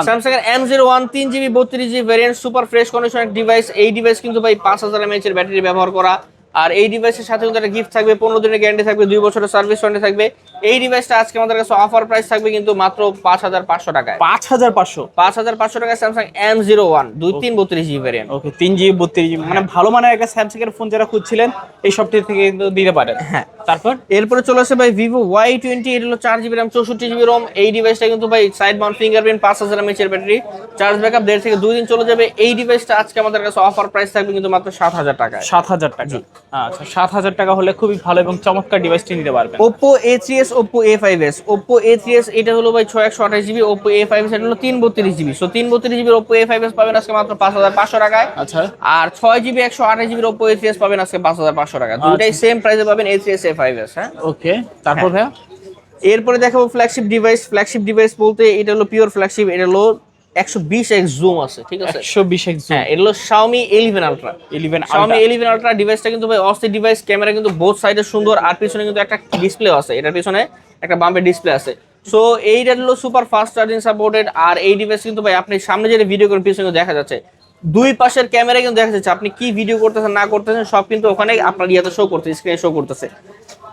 স্যামসাং এর M01 3GB 32GB variant, super fresh condition device. এই ডিভাইস কিন্তু ভাই 5000 mAh এর ব্যাটারি ব্যবহার করা, আর এই ডিভাইসের সাথে কিন্তু একটা গিফট থাকবে, 15 দিনের গ্যারান্টি থাকবে, 2 বছরের সার্ভিস ওয়ারেন্টি থাকবে। এই ডিভাইসটা আজকে আমাদের কাছে অফার প্রাইস থাকবে কিন্তু মাত্র 5,500 টাকায়। 5,500। 5,500 টাকায় স্যামসাং M01 32GB ভ্যারিয়েন্ট। ওকে, 3GB 32GB, মানে ভালো মানের একটা স্যামসাং এর ফোন যারা খুঁজছিলেন এই সবটি থেকে কিন্তু দিতে পারেন। হ্যাঁ। তারপর এরপরে চলে আসে ভাই ভিভো Y20। এটা হলো 4GB RAM 64GB ROM। এই ডিভাইসটা কিন্তু ভাই সাইড মাউন্ট ফিঙ্গারপ্রিন্ট, 5000 mAh এর ব্যাটারি, চার্জ ব্যাকআপ 1.5 থেকে 2 দিন চলে যাবে। এই ডিভাইসটা আজকে আমাদের কাছে অফার প্রাইস থাকবে কিন্তু মাত্র 7,000 টাকায়। 7,000 টাকা। আচ্ছা, 7,000 টাকা হলে খুবই ভালো এবং চমৎকার ডিভাইসটি নিতে পারবেন। Oppo A3s, Oppo A5s। Oppo A3s এটা হলো ভাই 628GB, Oppo A5s এটা হলো 332GB। So 332GB Oppo A5s পাবেন আজকে মাত্র 5,500 টাকায়। আচ্ছা। আর 6GB 128GB Oppo A3s পাবেন আজকে 5,500 টাকা। দুটোই সেম প্রাইসে পাবেন A3s A5s। হ্যাঁ, ওকে। তারপর ভাইয়া এরপরে দেখাবো ফ্ল্যাগশিপ ডিভাইস বলতে এটা হলো পিওর ফ্ল্যাগশিপ। এটা হলো 120x জুম আছে, ঠিক আছে? 120x zoom. হ্যাঁ, এটা হলো Xiaomi 11 Ultra। Xiaomi 11 Ultra ডিভাইসটা কিন্তু ভাই অস্থির ডিভাইস, ক্যামেরা কিন্তু বোথ সাইডে সুন্দর, আর পিছনে কিন্তু একটা ডিসপ্লে আছে, এটার পিছনে একটা বাম্পের ডিসপ্লে আছে। সো এইটা হলো সুপার ফাস্ট চার্জিং সাপোর্টেড, আর এই ডিভাইস কিন্তু ভাই আপনি সামনে যেটা ভিডিও করেন পিছনে দেখা যাচ্ছে, দুই পাশের ক্যামেরা কিন্তু দেখা যাচ্ছে, আপনি কি ভিডিও করতেছেন না করতেছেন সব কিন্তু ওখানে আপনার ইয়াতে শো করতেছে, স্ক্রিনে শো করতেছে,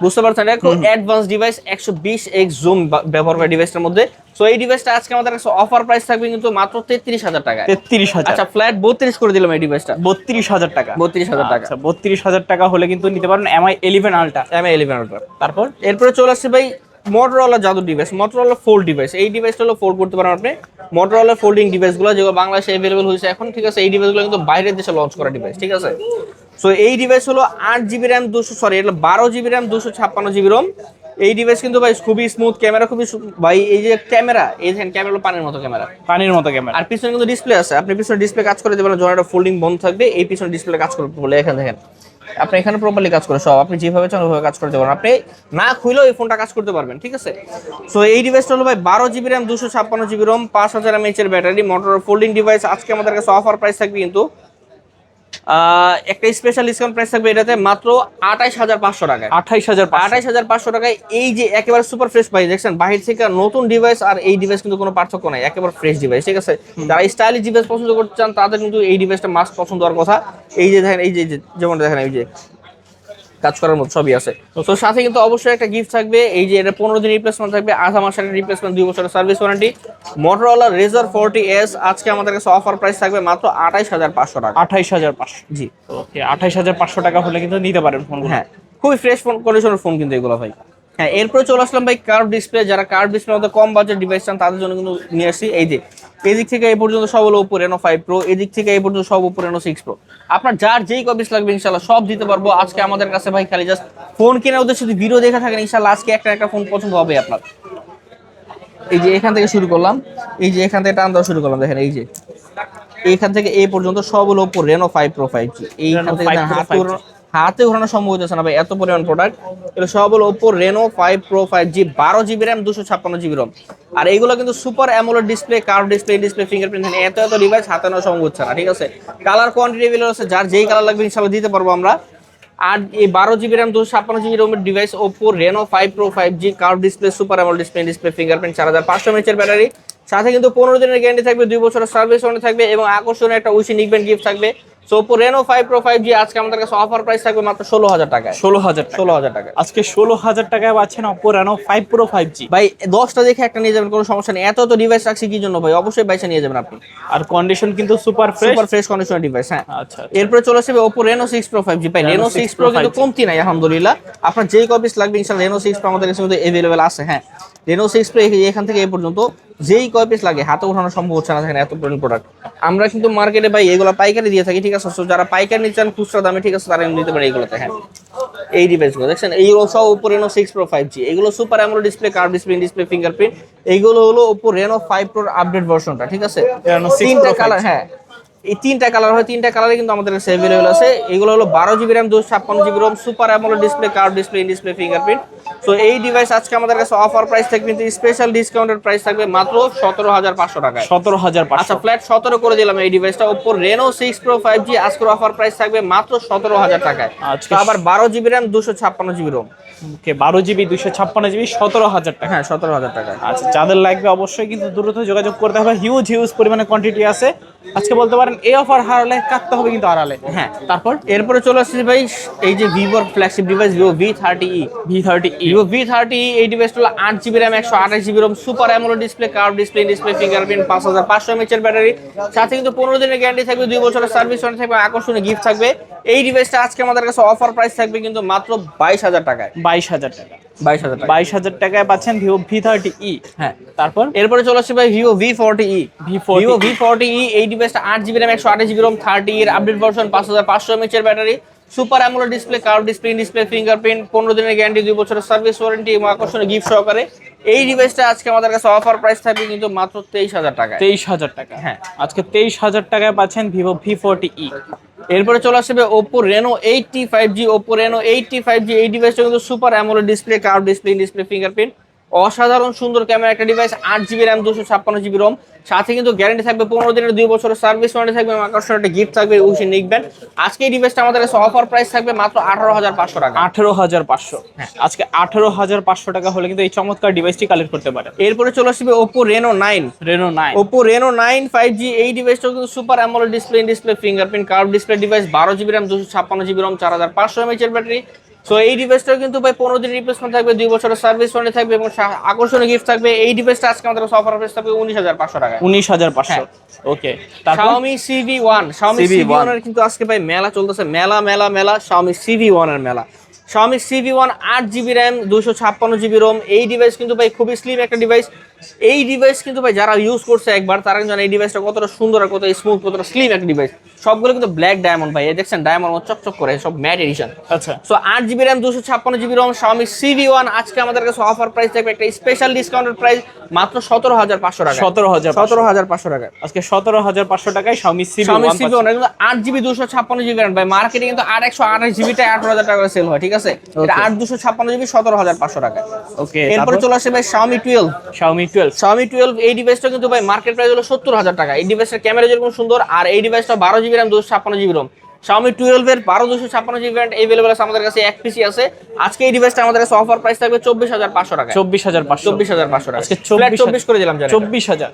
বুঝতে পারছেন? এটা খুব অ্যাডভান্স ডিভাইস, 120x জুম ব্যবহার করে ডিভাইসটার মধ্যে। সো এই ডিভাইসটা আজকে আমাদের কাছে অফার প্রাইস থাকবে কিন্তু মাত্র 33,000 টাকা। 33,000। আচ্ছা, ফ্ল্যাট 32 করে দিলাম এই ডিভাইসটা। 32,000 টাকা। 32,000 টাকা। আচ্ছা, 32,000 টাকা হলে কিন্তু নিতে পারেন MI 11 Ultra। MI 11 Ultra। তারপর এরপরে চলে আসছে ভাই Motorola জাদু ডিভাইস, Motorola ফোল্ড ডিভাইস। এই ডিভাইসটা হলো ফোল্ড করতে পারেন আপনি। Motorola ফোল্ডিং ডিভাইসগুলো যেগুলো বাংলাদেশে अवेलेबल হয়েছে এখন, ঠিক আছে? এই ডিভাইসগুলো কিন্তু বাইরের দেশে লঞ্চ করা ডিভাইস, ঠিক আছে? সো এই ডিভাইস হলো 8GB RAM 12GB RAM 256GB ROM। এই ডিভাইস কিন্তু ভাই খুবই স্মুথ, ক্যামেরা খুবই ভাই, এই যে ক্যামেরা, এই দেখেন ক্যামেরা হলো পানির মতো ক্যামেরা, ক্যামেরা। আর পিছনে কিন্তু ডিসপ্লে আছে, আপনি পিছনে ডিসপ্লে কাজ করে দেবেন, যখন একটা ফোল্ডিং বন্ধ থাকবে এই পিছনে ডিসপ্লে কাজ করবে বলে, এখানে দেখেন আপনি এখানে প্রপারলি কাজ করে সব আপনি যেভাবে চান ওইভাবে কাজ করতে পারবেন, আপনি না খুলেও এই ফোনটা কাজ করতে পারবেন, ঠিক আছে? সো এই ডিভাইসটা হলো ভাই 12GB RAM 256GB ROM, 5000 mAh এর ব্যাটারি, Motorola ফোল্ডিং ডিভাইস। আজকে আমাদের কাছে অফার প্রাইস থাকবে কিন্তু একটা স্পেশাল ডিসকাউন্ট প্রাইস থাকবে এটাতে মাত্র 28,500 টাকায়। 28,500 টাকায় এই যে একেবারে সুপার ফ্রেশ ভাই, দেখছেন বাহির থেকে নতুন ডিভাইস আর এই ডিভাইস কিন্তু কোনো পার্থক্য নাই, একেবারে ফ্রেশ ডিভাইস, ঠিক আছে? যারা স্টাইলিশ ডিভাইস পছন্দ করতে চান তাদের কিন্তু এই ডিভাইসটা মাস্ট পছন্দ হওয়ার কথা। এই যে দেখেন, এই যে যেমন দেখেন এই যে কাজ করার মতো সবই আছে। তো সাথে কিন্তু অবশ্যই একটা গিফট থাকবে, এই যে এটা 15 দিন রিপ্লেসমেন্ট থাকবে, আধা মাসের রিপ্লেসমেন্ট, 2 বছরের service warranty. Motorola Razr 40s আজকে আমাদের কাছে অফার প্রাইস থাকবে মাত্র 28,500 টাকা। 28,500। জি, ওকে, 28,500 টাকা হলে কিন্তু নিতে পারেন ফোনগুলো। হ্যাঁ, খুবই ফ্রেশ ফোন কন্ডিশনের ফোন কিন্তু এগুলো ভাই। হ্যাঁ, এরপরে চলে আসলাম ভাই কার্ভ ডিসপ্লে। যারা কার্ভ ডিসপ্লের মধ্যে কম বাজেট ডিভাইস চান তাদের জন্য কিন্তু নিয়ে আসছি এই যে এদিক থেকে এই পর্যন্ত সব হলো Oppo Reno 5 Pro, এদিক থেকে এই পর্যন্ত সব Oppo Reno 6 Pro। আপনার যার যেই কপিস লাগবে ইনশাআল্লাহ সব দিতে পারবো। আজকে আমাদের কাছে ভাই খালি জাস্ট ফোন কেনার উদ্দেশ্যে যদি ভিডিও দেখে থাকেন ইনশাআল্লাহ আজকে একটা একটা ফোন পছন্দ হবে আপনার। এই যে এখান থেকে শুরু করলাম, এই যে এখান থেকে টান দেওয়া শুরু করলাম, দেখেন এই যে এইখান থেকে এই পর্যন্ত সব হলো Oppo Reno 5 Pro 5G। এইখান থেকে হাতে ঘোরানো সম্ভব হচ্ছে না ভাই, এত পরিমাণ প্রোডাক্ট। এগুলো সব হলো Oppo Reno 5 Pro 5G, 12GB RAM, 256GB ROM। আর এইগুলো কিন্তু super AMOLED display, curve display, fingerprint, এত এত ডিভাইস হাতে নেওয়া সম্ভব হচ্ছে না, ঠিক আছে। কালার কোয়ান্টিটি এভেলেবল আছে, যার যেই কালার লাগবে ইনশাআল্লাহ দিতে পারবো আমরা। আর এই 12GB RAM, 256GB ROM এর device Oppo Reno 5 Pro 5G, curve display, super AMOLED display, fingerprint, 4500 mAh battery, সাথে কিন্তু 15 দিনের গ্যারান্টি থাকবে, 2 বছরের সার্ভিস ওয়ারেন্টি থাকবে এবং আকর্ষণীয় একটা উইশি নিকবেন গিফট থাকবে। So Oppo Reno 5 Pro 5G আজকে আমাদের কাছে অফার প্রাইস থাকবে মাত্র 16,000 টাকায়। 16,000 টাকা আজকে 16,000 টাকায় পাচ্ছেন Oppo Reno 5 Pro 5G। ভাই 10টা দেখে একটা নিয়ে যাবেন, কোনো সমস্যা নেই। এত তো ডিভাইস রাখছি কি জন্য ভাই, অবশ্যই বাইসা নিয়ে যাবেন আপনি। আর কন্ডিশন কিন্তু সুপার ফ্রেশ কন্ডিশনের ডিভাইস। হ্যাঁ, আচ্ছা। এরপরে চলে আসবে Oppo Reno 6 Pro 5G। ভাই Reno 6 Pro কিন্তু কমতি নাই আলহামদুলিল্লাহ। আপনার যেই কপিস লাগবে ইনশাআল্লাহ Reno 6 Pro আমাদের কাছে কিন্তু अवेलेबल আছে। হ্যাঁ, Reno 6 Pro এখান থেকে এই পর্যন্ত যেই কপিস লাগে হাতে ওঠানো সম্ভব হচ্ছে না, দেখেন এত পরিমাণ প্রোডাক্ট। আমরা কিন্তু মার্কেটে ভাই এগুলো পাইকারি দিয়ে থাকি, ঠিক আছে। সো যারা পাইকারি নিতে চান খুচরা দামে, ঠিক আছে, তারা নিতে পারে এইগুলোতে। হ্যাঁ, এই ডিভাইসগুলো দেখছেন, এইগুলো সব Oppo Reno 6 Pro 5G। এগুলো super AMOLED display, curve display, fingerprint. এইগুলো হলো Oppo Reno 5 Pro আপডেট ভার্সনটা, ঠিক আছে। Reno 6 তিনটা Pro কালার, 5G। হ্যাঁ এই তিনটা কালার হয়, তিনটা কালারে কিন্তু আমাদের কাছে अवेलेबल আছে। এগুলো হলো 12GB RAM, 256GB ROM, super AMOLED display, curve display, fingerprint. So এই ডিভাইস আজকে আমাদের কাছে অফার প্রাইস থাকবে, কিন্তু স্পেশাল ডিসকাউন্টেড প্রাইস থাকবে মাত্র 17,500 টাকায়। 17,500। আচ্ছা, ফ্ল্যাট 17 করে দিলাম এই ডিভাইসটা। Oppo Reno 6 Pro 5G আজকের অফার প্রাইস থাকবে মাত্র 17,000 টাকায়। আজকে তো আবার 12GB RAM, 256GB ROM। ওকে, 12GB 256GB 17,000 টাকা। হ্যাঁ, 17,000 টাকা। আচ্ছা, যাদের লাগবে অবশ্যই কিন্তু দ্রুত যোগাযোগ করতে হবে, হিউজ পরিমাণে কোয়ান্টিটি আছে। আজকে বলতে পারেন এই অফার হারালে কাটতে হবে কিন্তু আড়ালে। হ্যাঁ, তারপর এরপরে চলে আসছে ভাই এই যে ভিভোর flagship device Vivo V30e। Vivo V30e এই ডিভাইসটা হলো 8GB RAM, 128GB ROM, super AMOLED display, curve display, fingerprint, 5500 mAh battery, সাথে কিন্তু 15 দিনের গ্যারান্টি থাকবে, 2 বছরের সার্ভিস ওয়ারেন্টি থাকবে, আকর্ষণীয় গিফট থাকবে। এই ডিভাইসটা আজকে আমাদের কাছে অফার প্রাইস থাকবে কিন্তু মাত্র 22,000 টাকায়। 22,000 টাকা। 22,000 টাকায় পাচ্ছেন Vivo V30e। হ্যাঁ, তারপর এরপরে চলে আসছে ভাই Vivo V40e। Vivo V40e এই ডিভাইসটা 8GB RAM, 128GB ROM, 30 এর update version, 5500 mAh battery, super AMOLED display, curve display, fingerprint, 15 দিনের গ্যারান্টি, 2 বছরের সার্ভিস ওয়ারেন্টি এবং আকর্ষণীয় গিফট সহকারে। এই ডিভাইসটা আজকে আমাদের কাছে অফার প্রাইস থাকবে কিন্তু মাত্র 23,000 টাকায়। 23,000 টাকা। হ্যাঁ, আজকে 23,000 টাকায় পাচ্ছেন Vivo V40e। এরপরে চলে আসবে Oppo Reno 80 5G। Oppo Reno 80 5G এই ডিভাইসটা কিন্তু super AMOLED display, curve display, fingerprint, অসাধারণ সুন্দর ক্যামেরা একটা device, 8GB RAM, 256GB ROM, সাথে কিন্তু গ্যারান্টি থাকবে 15 দিনের, 2 বছরের সার্ভিস ওয়ারেন্টি থাকবে এবং আকর্ষণীয় একটা গিফট থাকবে উইশি নিকবেন। আজকে এই ডিভাইসটা আমাদের কাছে অফার প্রাইস থাকবে মাত্র 18,500 টাকা। 18,500। আজকে 18,500 টাকা হলে কিন্তু এই চমৎকার ডিভাইসটি কালেক্ট করতে পারে। এরপরে চলে আসবে Oppo Reno 9। Oppo Reno 9 5G এই ডিভাইসটা কিন্তু super AMOLED display, fingerprint, curve display device, 12GB RAM, 256GB ROM, 4500 mAh battery. So এই ডিভাইসটা কিন্তু ভাই 15 দিনের রিপ্লেসমেন্ট থাকবে, 2 বছরের সার্ভিস ওয়ারেন্টি থাকবে এবং আকর্ষণীয় গিফট থাকবে। এই ডিভাইসটা আজকে আমাদের কাছে অফার প্রাইস থাকবে 19,500 টাকা। 19,500। ওকে, Xiaomi CV1 এর কিন্তু আজকে ভাই মেলা চলতেছে, মেলা Xiaomi CV1 এর মেলা। Xiaomi CV1 8GB RAM, 256GB ROM। এই ডিভাইস কিন্তু ভাই খুবই স্লিম একটা ডিভাইস। এই ডিভাইস কিন্তু ভাই যারা ইউজ করছে একবার তারা কিন্তু জানে এই ডিভাইসটা কতটা সুন্দর আর কত স্মুথ, কতটা স্লিম একটা ডিভাইস। সবগুলো কিন্তু ব্ল্যাক ডায়মন্ড ভাই, এই দেখছেন ডায়মন্ড চকচক করে, সব ম্যাট এডিশন। আচ্ছা, so 8GB RAM, 256GB ROM Xiaomi CV1 আজকে আমাদের কাছে অফার প্রাইস থাকবে একটা স্পেশাল ডিসকাউন্টেড প্রাইস মাত্র 17,500 টাকা। 17,500 টাকা। আজকে 17,500 টাকায় Xiaomi CV1 কিন্তু 8GB 256GB RAM ভাই, মার্কেটে কিন্তু 128GB টাই 18,000 টাকা করে সেল হয়, ঠিক আছে। এটা 8 256GB 17,500 টাকা। ওকে, এরপরে চলে আসে ভাই Xiaomi 12 এই ডিভাইসটা কিন্তু ভাই মার্কেট প্রাইস হলো 70,000 টাকা। এই ডিভাইসের ক্যামেরা যেরকম সুন্দর আর এই ডিভাইসটা 12GB RAM, 256GB ROM। Xiaomi 12 এর 12 256GB ভ্যারিয়েন্ট अवेलेबल আছে আমাদের কাছে, এক পিসি আছে। আজকে এই ডিভাইসটা আমাদের কাছে অফার প্রাইস থাকবে 24,500 টাকা। 24,500 টাকা। আজকে 24 করে দিলাম, জানেন 24,000।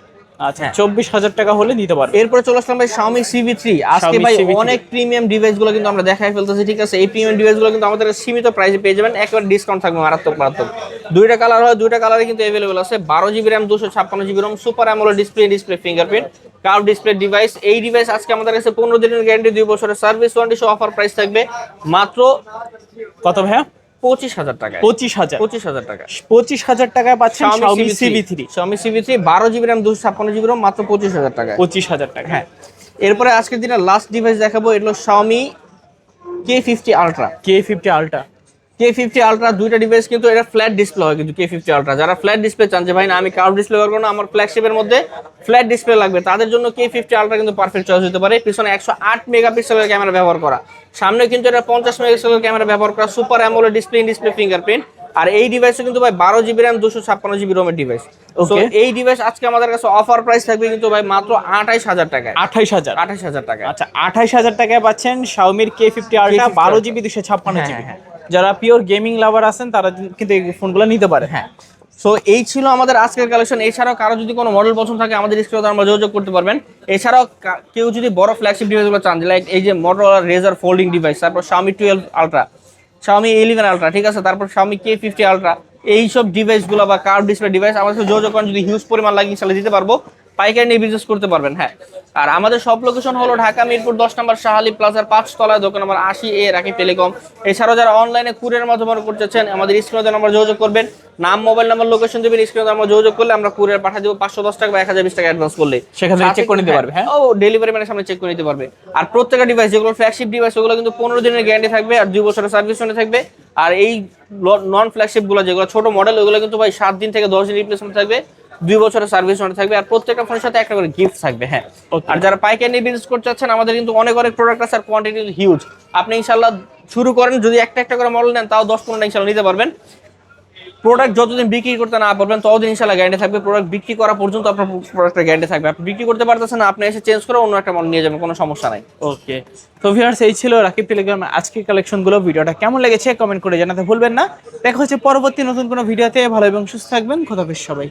আচ্ছা, 24,000 টাকা হলে নিতে পারবে। এরপর চলে আসলাম ভাই Xiaomi CV3। আজকে ভাই অনেক প্রিমিয়াম ডিভাইসগুলো কিন্তু আমরা দেখাই ফেলতেছি, ঠিক আছে। এই প্রিমিয়াম ডিভাইসগুলো কিন্তু আমাদের সীমিত প্রাইসে পেয়ে যাবেন, একেবারে ডিসকাউন্ট থাকবে মারাত্মক। দুইটা কালার হয়, দুইটা কালারে কিন্তু अवेलेबल আছে। 12GB RAM, 256GB ROM, super AMOLED display, fingerprint, curve display device. এই ডিভাইস আজকে আমাদের কাছে 15 দিনের গ্যারান্টি, 2 বছরের সার্ভিস ওয়ারেন্টি সহ অফার প্রাইস থাকবে মাত্র কত ভাইয়া? 25,000 টাকায়। 25,000 25,000 টাকা। 25,000 টাকায় পাচ্ছেন Xiaomi CV3। Xiaomi CV3 12 GB RAM 256 GB ROM মাত্র 25,000 টাকায়। 25,000 টাকা। হ্যাঁ, এরপরে আজকের দিনে লাস্ট ডিভাইস দেখাবো, এটা হলো Xiaomi K50 Ultra। K50 Ultra, K50 Ultra দুইটা ডিভাইস কিন্তু এটা ফ্ল্যাট ডিসপ্লে হয় কিন্তু K50 Ultra। যারা ফ্ল্যাট ডিসপ্লে চান যে ভাই না আমি কার্ভ ডিসপ্লে করবো না, আমার ফ্ল্যাগশিপের মধ্যে ফ্ল্যাট ডিসপ্লে লাগবে, তাদের জন্য K50 Ultra কিন্তু পারফেক্ট চয়েস হতে পারে। পিছনে 108 মেগাপিক্সেলের ক্যামেরা ব্যবহার করা, সামনে কিন্তু এটা 50 মেগাপিক্সেলের ক্যামেরা ব্যবহার করা, super AMOLED display, in display fingerprint. আর এই ডিভাইসে কিন্তু ভাই 12 জিবি RAM 256 জিবি ROM এর ডিভাইস। তো এই ডিভাইস আজকে আমাদের কাছে অফার প্রাইস থাকবে কিন্তু ভাই মাত্র 28,000 টাকায়। 28,000 টাকা। আচ্ছা, 28,000 টাকায় পাচ্ছেন Xiaomi K50 Ultra 12 GB 256 GB. হ্যাঁ। যারা পিওর গেমিং লাভার আছেন তারা কিন্তু এই ফোনগুলো নিতে পারে। হ্যাঁ, সো এই ছিল আমাদের আজকের কালেকশন। এছাড়াও কারো যদি কোনো মডেল পছন্দ থাকে আমাদের স্ক্রিনে আমরা যোগাযোগ করতে পারবেন। এছাড়াও কেউ যদি বড় ফ্ল্যাগশিপ ডিভাইসগুলো চান, লাইক এই যে Motorola Razr ফোল্ডিং ডিভাইস, তারপর Xiaomi 12 Ultra, Xiaomi 11 Ultra, ঠিক আছে, তারপর Xiaomi K50 Ultra, এইসব ডিভাইসগুলো বা কার্ভ ডিসপ্লে ডিভাইস আমাদের সাথে যোগাযোগ করেন, যদি হিউজ পরিমাণ লাগে ইনশাআল্লাহ দিতে পারবো, পাইকারি নিয়ে বিজনেস করতে পারবেন। হ্যাঁ, আর আমাদের সব লোকেশন হলো ঢাকা মিরপুর 10 নম্বর শাহালি প্লাজার 5 তলায়, দোকান নম্বর 80A রাকিব টেলিকম। এছাড়াও যারা অনলাইনে কুরিয়ারের মাধ্যমে অর্ডার করতে চাচ্ছেন আমাদের স্ক্রিনে নাম্বার যোগাযোগ করবেন, নাম মোবাইল নাম্বার লোকেশন দেবেন, স্ক্রিনে নাম্বার যোগাযোগ করলে আমরা কুরিয়ার পাঠিয়ে দেবো 510 টাকা বা 1020 টাকা অ্যাডভান্স করলে সেখান থেকে চেক করে নিতে পারবে। হ্যাঁ, ও ডেলিভারি ম্যানের সামনে চেক করে নিতে পারবে। আর প্রত্যেকটা ডিভাইস যেগুলো ফ্ল্যাগশিপ ডিভাইস ওগুলো কিন্তু 15 দিনের গ্যারান্টি থাকবে আর 2 বছরের সার্ভিস ওয়ারেন্টি থাকবে। আর এই নন ফ্ল্যাগশিপ গুলো যেগুলো ছোট মডেল ওগুলো কিন্তু ভাই 7 দিন থেকে 10 দিন রিপ্লেসমেন্ট থাকবে, 2 বছরের সার্ভিস ওয়ারেন্টি থাকবে, আর প্রত্যেকটা ফোনের সাথে একটা করে গিফট থাকবে। হ্যাঁ, আর যারা পাইকারি নিয়ে বিজনেস করতে চাচ্ছেন আমাদের কিন্তু অনেক প্রোডাক্ট আছে আর কোয়ান্টিটি হিউজ। আপনি ইনশাআল্লাহ শুরু করেন, যদি একটা করে মডেল নেন তাও 10-15টা ইনশাআল্লাহ নিতে পারবেন। প্রোডাক্ট যতদিন বিক্রি করতে না পারবেন ততদিন ইনশাআল্লাহ গ্যারান্টি থাকবে। প্রোডাক্ট বিক্রি করা পর্যন্ত আপনার প্রোডাক্টের গ্যারান্টি থাকবে। আপনি বিক্রি করতে পারতেছেন না, আপনি এসে চেঞ্জ করে অন্য একটা মডেল নিয়ে যাবেন, কোনো সমস্যা নাই। ওকে, তো ভিউয়ার্স এই ছিল রাকিব টেলিগ্রাম আজকের কালেকশনগুলো। ভিডিওটা কেমন লেগেছে কমেন্ট করে জানাতে ভুলবেন না। দেখা হচ্ছে পরবর্তী নতুন কোনো ভিডিওতে। ভালো এবং সুস্থ থাকবেন, খোদা হাফেজ সবাই।